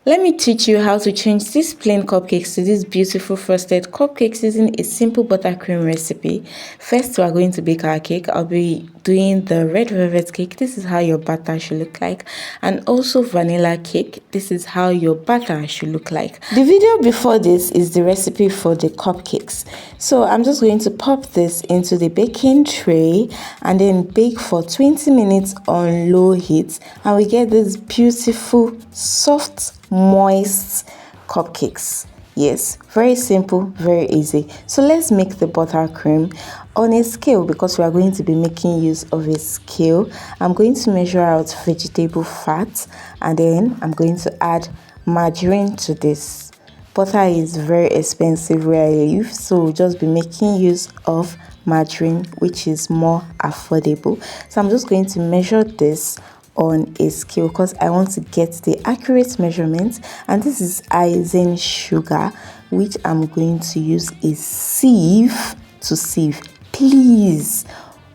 Let me teach you how to change these plain cupcakes to these beautiful frosted cupcakes using a simple buttercream recipe. First, we are going to bake our cake. I'll be doing the red velvet cake. This is how your batter should look like. And also vanilla cake. This is how your batter should look like. The video before this is the recipe for the cupcakes. So I'm just going to pop this into the baking tray and then bake for 20 minutes on low heat. And we get this beautiful, soft, moist cupcakes. Yes, very simple, very easy. So let's make the buttercream on a scale. Because we are going to be making use of a scale, I'm going to measure out vegetable fat and then I'm going to add margarine to this. Butter is very expensive where I live, so we'll just be making use of margarine, which is more affordable. So I'm just going to measure this on a scale because I want to get the accurate measurement. And this is icing sugar, which I'm going to use a sieve to sieve. Please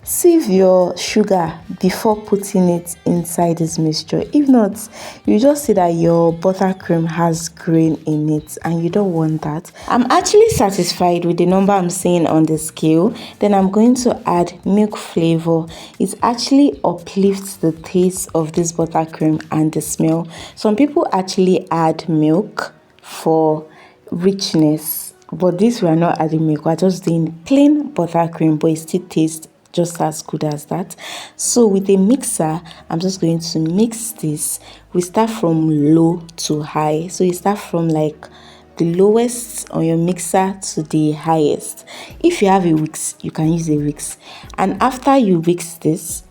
sieve your sugar before putting it inside this mixture. If not, you just see that your buttercream has grain in it and you don't want that. I'm actually satisfied with the number I'm seeing on the scale. Then I'm going to add milk flavor. It actually uplifts the taste of this buttercream and the smell. Some people actually add milk for richness, but this we are not adding milk. We're just doing plain buttercream, but it still tastes just as good as that. So with a mixer, I'm just going to mix this. We start from low to high. So you start from like the lowest on your mixer to the highest. If you have a whisk, you can use a whisk. And after you whisk this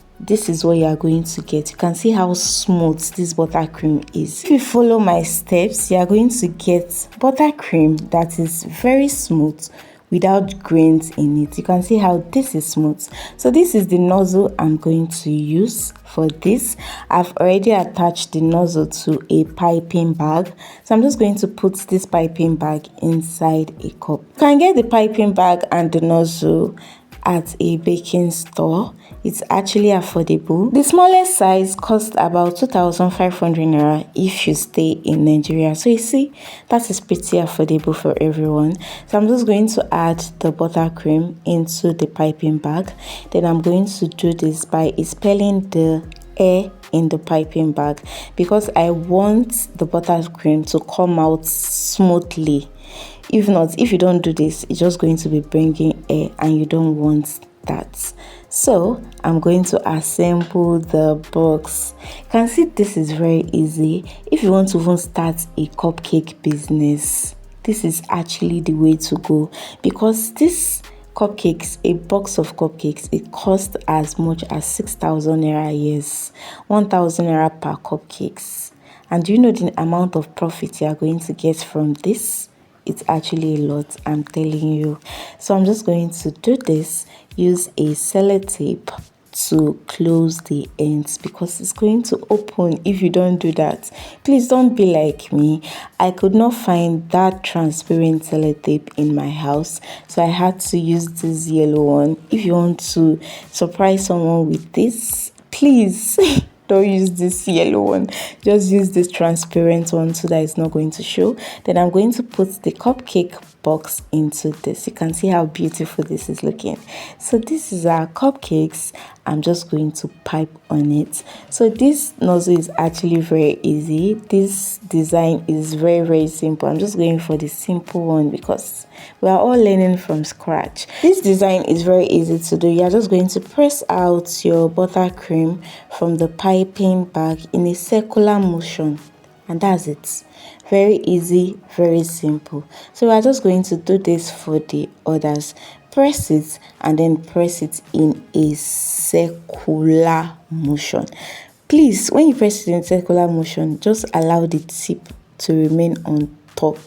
is what you are going to get. You can see how smooth this buttercream is. If you follow my steps, you are going to get buttercream that is very smooth without grains in it. You can see how this is smooth. So this is the nozzle I'm going to use for this. I've already attached the nozzle to a piping bag. So I'm just going to put this piping bag inside a cup. You can get the piping bag and the nozzle at a baking store. It's actually affordable. The smallest size costs about 2,500 naira if you stay in Nigeria. So you see, that is pretty affordable for everyone. So I'm just going to add the buttercream into the piping bag. Then I'm going to do this by expelling the air in the piping bag because I want the buttercream to come out smoothly. If not, if you don't do this, it's just going to be bringing air and you don't want that. So I'm going to assemble the box. You can see this is very easy. If you want to even start a cupcake business, this is actually the way to go, because this cupcakes, a box of cupcakes, it costs as much as 6,000 naira. Yes, 1,000 naira per cupcakes. And do you know the amount of profit you are going to get from this? It's actually a lot, I'm telling you. So I'm just going to do this, use a sellotape to close the ends because it's going to open if you don't do that. Please don't be like me. I could not find that transparent sellotape in my house, so I had to use this yellow one. If you want to surprise someone with this, please don't use this yellow one, just use this transparent one so that it's not going to show. Then I'm going to put the cupcake box into this. You can see how beautiful this is looking. So this is our cupcakes. I'm just going to pipe on it. So this nozzle is actually very easy. This design is very simple. I'm just going for the simple one because we are all learning from scratch. This design is very easy to do. You're just going to press out your buttercream from the piping bag in a circular motion, and that's it. Very easy, very simple. So we're just going to do this for the others. Press it and then press it in a circular motion. Please, when you press it in circular motion, just allow the tip to remain on top.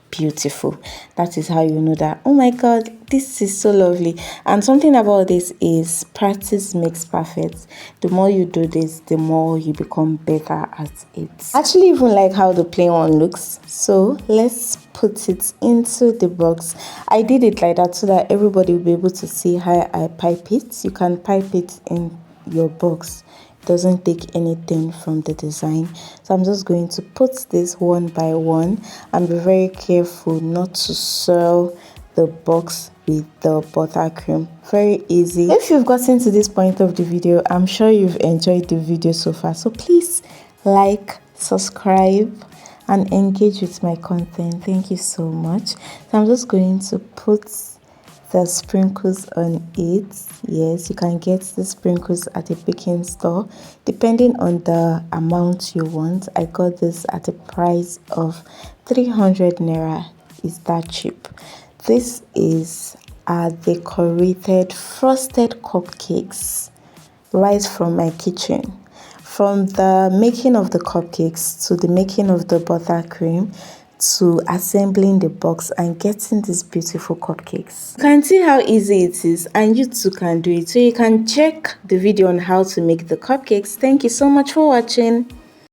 Beautiful. That is how you know that, oh my god, this is so lovely. And something about this is practice makes perfect. The more you do this, the more you become better at it. I actually even like how the plain one looks, so let's put it into the box. I did it like that so that everybody will be able to see how I pipe it. You can pipe it in your box doesn't take anything from the design. So I'm just going to put this one by one and be very careful not to soil the box with the buttercream. Very easy. If you've gotten to this point of the video, I'm sure you've enjoyed the video so far. So please like, subscribe, and engage with my content. Thank you so much. So I'm just going to put the sprinkles on it. Yes, you can get the sprinkles at a baking store depending on the amount you want. I got this at a price of 300 naira. Is that cheap? This is decorated frosted cupcakes right from my kitchen. From the making of the cupcakes to the making of the buttercream to assembling the box and getting these beautiful cupcakes. You can see how easy it is, and you too can do it. So you can check the video on how to make the cupcakes. Thank you so much for watching.